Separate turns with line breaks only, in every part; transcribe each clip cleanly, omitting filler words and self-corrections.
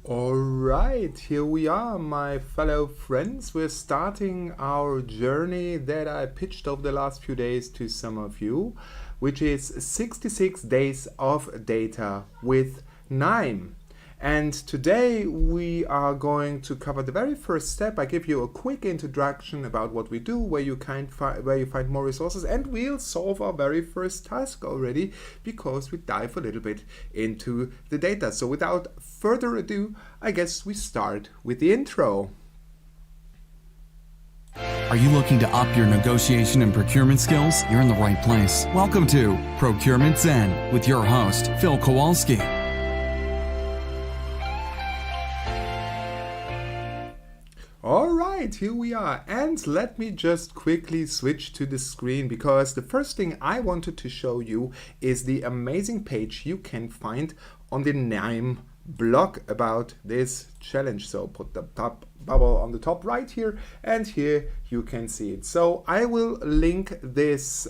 All right, here we are, my fellow friends. We're starting our journey that I pitched over the last few days to some of you, which is 66 days of data with KNIME. And today we are going to cover the very first step. I give you a quick introduction about what we do, where you find more resources, and we'll solve our very first task already because we dive a little bit into the data. So without further ado, I guess we start with the intro.
Are you looking to up your negotiation and procurement skills? You're in the right place. Welcome to Procurement Zen with your host, Phil Kowalski.
All right, here we are, and let me just quickly switch to the screen because the first thing I wanted to show you is the amazing page you can find on the KNIME blog about this challenge. So put the top bubble on the top right here, and here you can see it. So I will link this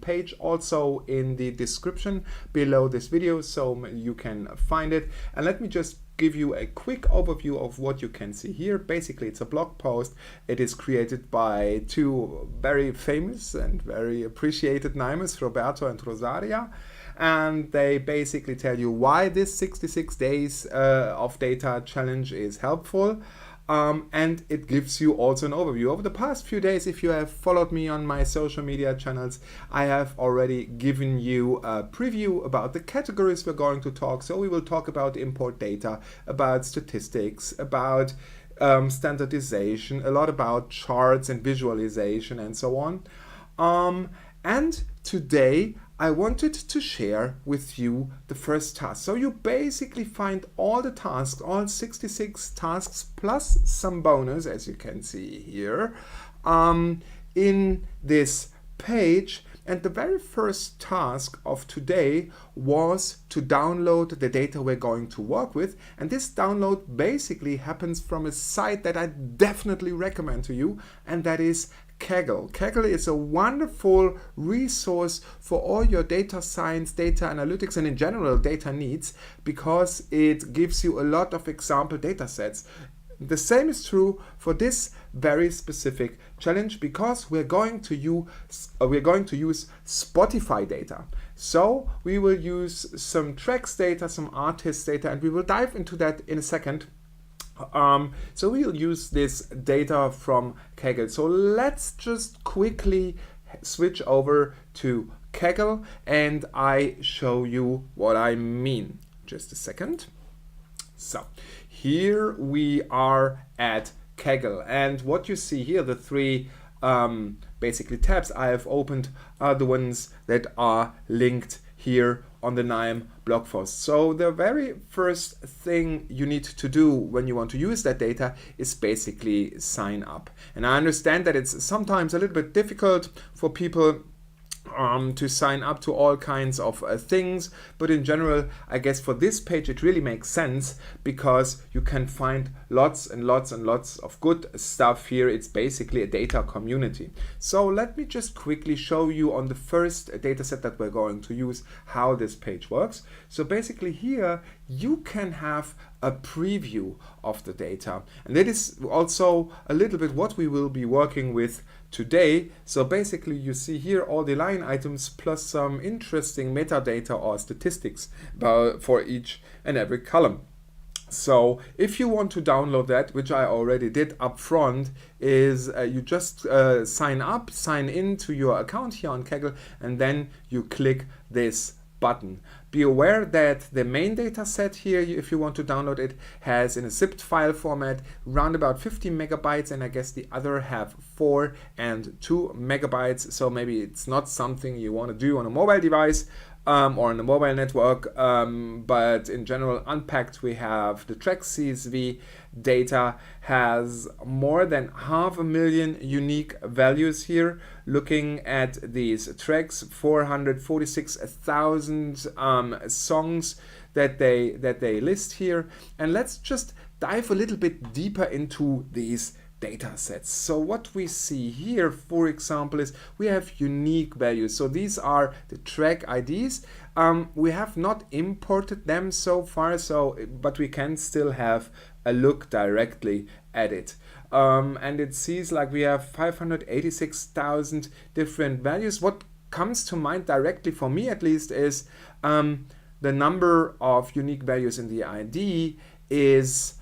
page also in the description below this video so you can find it. And let me just give you a quick overview of what you can see here. Basically, it's a blog post. It is created by two very famous and very appreciated NIMEs, Roberto and Rosaria. And they basically tell you why this 66 days of data challenge is helpful. And it gives you also an overview. Over the past few days, if you have followed me on my social media channels, I have already given you a preview about the categories we're going to talk. So we will talk about import data, about statistics, about standardization, a lot about charts and visualization and so on. And today I wanted to share with you the first task. So you basically find all the tasks, all 66 tasks plus some bonus, as you can see here, in this page. And the very first task of today was to download the data we're going to work with. And this download basically happens from a site that I definitely recommend to you, and that is Kaggle. Kaggle is a wonderful resource for all your data science, data analytics, and in general data needs, because it gives you a lot of example data sets. The same is true for this very specific challenge because we're going to use Spotify data. So we will use some tracks data, some artist data, and we will dive into that in a second. So we'll use this data from Kaggle. So let's just quickly switch over to Kaggle and I show you what I mean. Just a second. So here we are at Kaggle, and what you see here, the three basically tabs I have opened are the ones that are linked here on the KNIME blog post. So the very first thing you need to do when you want to use that data is basically sign up. And I understand that it's sometimes a little bit difficult for people to sign up to all kinds of things, but in general, I guess for this page it really makes sense because you can find lots and lots and lots of good stuff here. It's basically a data community. So let me just quickly show you on the first data set that we're going to use how this page works. So basically here you can have a preview of the data, and that is also a little bit what we will be working with today. So basically you see here all the line items plus some interesting metadata or statistics for each and every column. So if you want to download that, which I already did up front, is you just sign in to your account here on Kaggle, and then you click this button. Be aware that the main data set here, if you want to download it, has in a zipped file format around about 50 megabytes, and I guess the other have 4 and 2 megabytes. So maybe it's not something you want to do on a mobile device or on a mobile network, but in general, unpacked, we have the track CSV data has more than 500,000 unique values here. Looking at these tracks, 446,000 songs that they list here. And let's just dive a little bit deeper into these data sets. So what we see here, for example, is we have unique values. So these are the track IDs. We have not imported them so far, but we can still have a look directly at it. And it sees like we have 586,000 different values. What comes to mind directly for me at least is the number of unique values in the ID is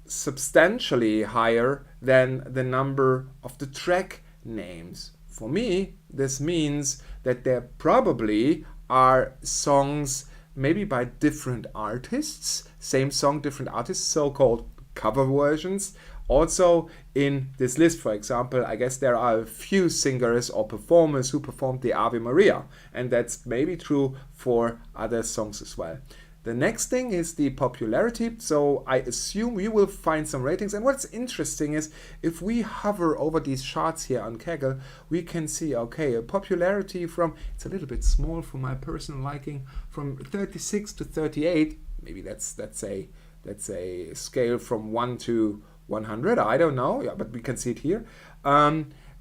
substantially higher than the number of the track names. For me, this means that there probably are songs maybe by different artists, same song, different artists, so-called cover versions. Also in this list, for example, I guess there are a few singers or performers who performed the Ave Maria, and that's maybe true for other songs as well. The next thing is the popularity. So I assume we will find some ratings. And what's interesting is if we hover over these charts here on Kaggle, we can see, okay, a popularity from, it's a little bit small for my personal liking, from 36 to 38. Maybe that's a scale from 1 to 100. I don't know, yeah, but we can see it here.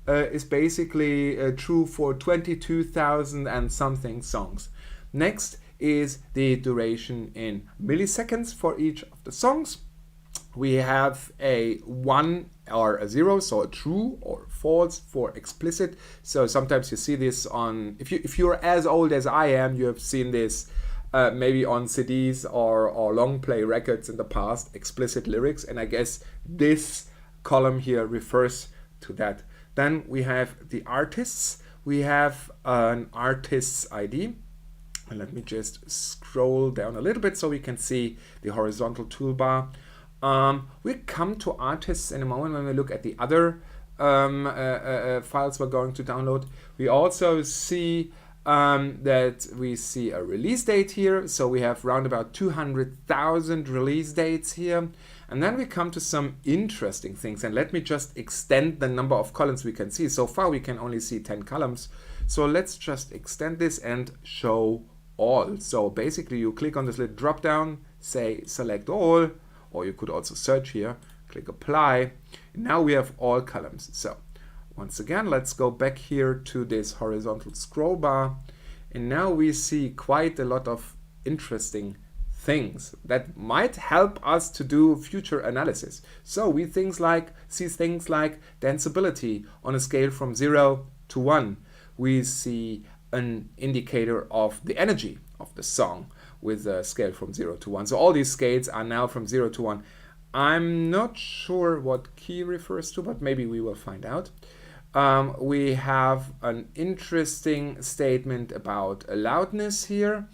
Is basically true for 22,000 and something songs. Next is the duration in milliseconds for each of the songs. We have a 1 or a 0, so a true or false for explicit. So sometimes you see this on, if you're as old as I am, you have seen this maybe on CDs or long play records in the past, explicit lyrics, and I guess this column here refers to that. Then we have the artists. We have an artist's ID. And let me just scroll down a little bit so we can see the horizontal toolbar. We'll come to artists in a moment when we look at the other files we're going to download. We also see that we see a release date here. So we have around about 200,000 release dates here. And then we come to some interesting things. And let me just extend the number of columns we can see. So far we can only see 10 columns. So let's just extend this and show all. So basically you click on this little drop down, say select all, or you could also search here, click apply. Now we have all columns. So once again, let's go back here to this horizontal scroll bar. And now we see quite a lot of interesting things that might help us to do future analysis. So we see things like danceability on a scale from 0 to 1. We see an indicator of the energy of the song with a scale from 0 to 1. So all these scales are now from 0 to 1. I'm not sure what key refers to, but maybe we will find out. We have an interesting statement about loudness here.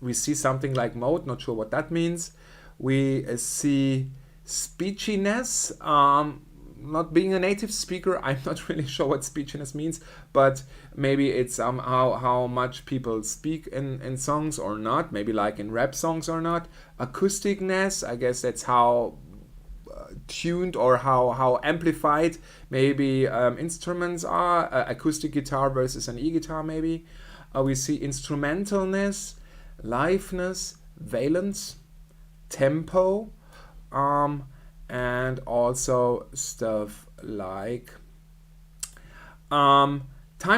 We see something like mode, not sure what that means. We see speechiness. Not being a native speaker, I'm not really sure what speechiness means, but maybe it's how much people speak in songs or not, maybe like in rap songs or not. Acousticness, I guess that's how tuned or how amplified maybe instruments are, acoustic guitar versus an e-guitar maybe. We see instrumentalness, liveness, valence, tempo, and also stuff like time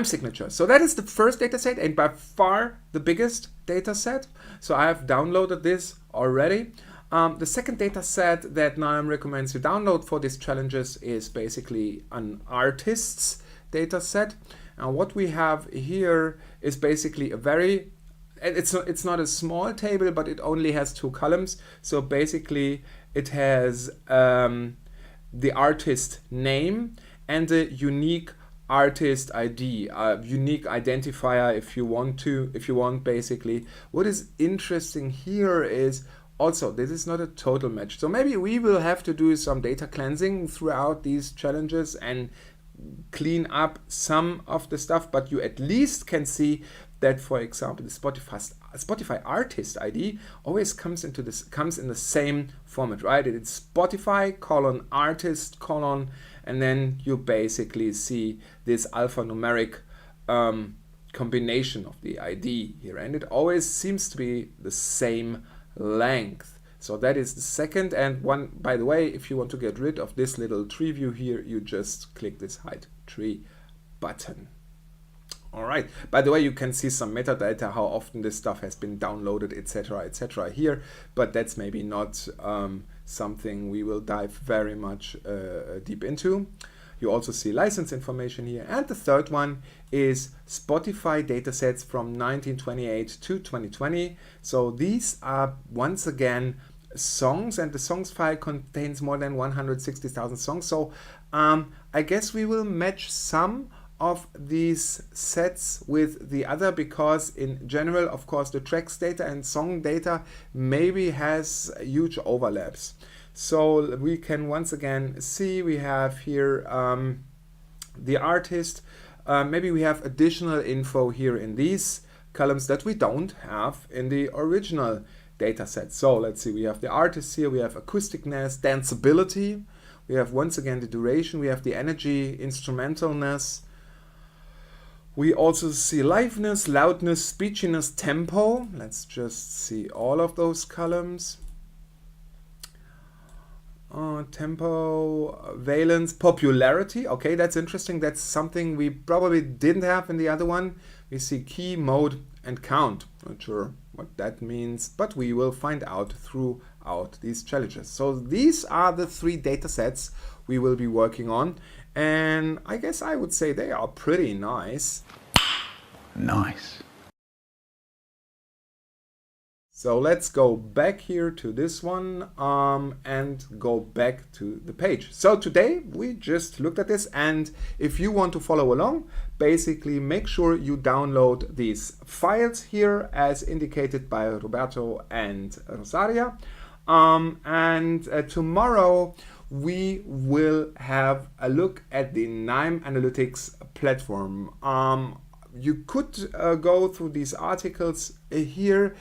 signature. So that is the first data set and by far the biggest data set. So I have downloaded this already. The second data set that KNIME recommends you download for these challenges is basically an artist's data set. And what we have here is basically a very, it's not a small table, but it only has 2 columns. So basically it has the artist name and the unique artist ID, a unique identifier if you want basically. What is interesting here is also this is not a total match. So maybe we will have to do some data cleansing throughout these challenges and clean up some of the stuff, but you at least can see that, for example, the Spotify artist ID always comes in the same format, right? It's Spotify : artist : and then you basically see this alphanumeric combination of the ID here, and it always seems to be the same length. So that is the second. And one, by the way, if you want to get rid of this little tree view here, you just click this hide tree button. All right. By the way, you can see some metadata, how often this stuff has been downloaded, etc. here, but that's maybe not something we will dive very much deep into. You also see license information here. And the third one is Spotify datasets from 1928 to 2020. So these are, once again, songs, and the songs file contains more than 160,000 songs. So I guess we will match some of these sets with the other, because in general, of course, the tracks data and song data maybe has huge overlaps. So we can once again see we have here the artist. Maybe we have additional info here in these columns that we don't have in the original data set. So let's see, we have the artist here, we have acousticness, danceability, we have once again the duration, we have the energy, instrumentalness. We also see liveness, loudness, speechiness, tempo. Let's just see all of those columns. Tempo, valence, popularity. Okay, that's interesting. That's something we probably didn't have in the other one. We see key, mode, and count. Not sure what that means, but we will find out throughout these challenges. So these are the 3 data sets we will be working on. And I guess I would say they are pretty nice.
Nice.
So let's go back here to this one and go back to the page. So today we just looked at this, and if you want to follow along, basically make sure you download these files here as indicated by Roberto and Rosaria. Tomorrow we will have a look at the KNIME Analytics platform. You could go through these articles here.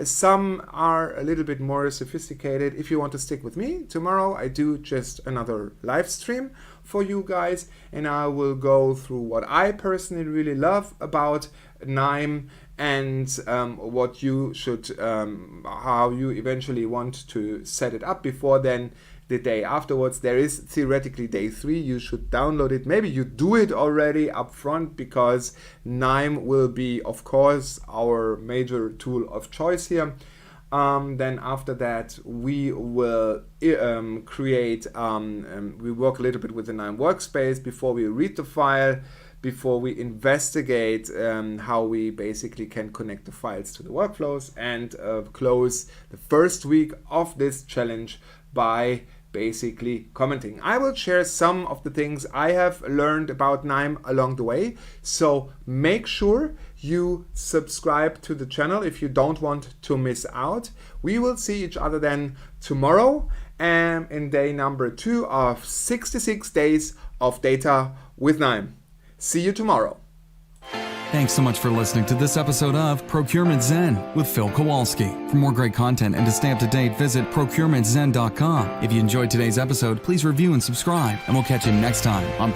Some are a little bit more sophisticated. If you want to stick with me, tomorrow I do just another live stream for you guys, and I will go through what I personally really love about KNIME and what you should, how you eventually want to set it up before then. The day afterwards, there is theoretically day 3. You should download it. Maybe you do it already up front, because KNIME will be, of course, our major tool of choice here. Then after that, we will create, we work a little bit with the KNIME workspace before we read the file, before we investigate how we basically can connect the files to the workflows, and close the first week of this challenge by basically commenting. I will share some of the things I have learned about KNIME along the way, so make sure you subscribe to the channel if you don't want to miss out. We will see each other then tomorrow in day number 2 of 66 days of data with KNIME. See you tomorrow.
Thanks so much for listening to this episode of Procurement Zen with Phil Kowalski. For more great content and to stay up to date, visit procurementzen.com. If you enjoyed today's episode, please review and subscribe, and we'll catch you next time on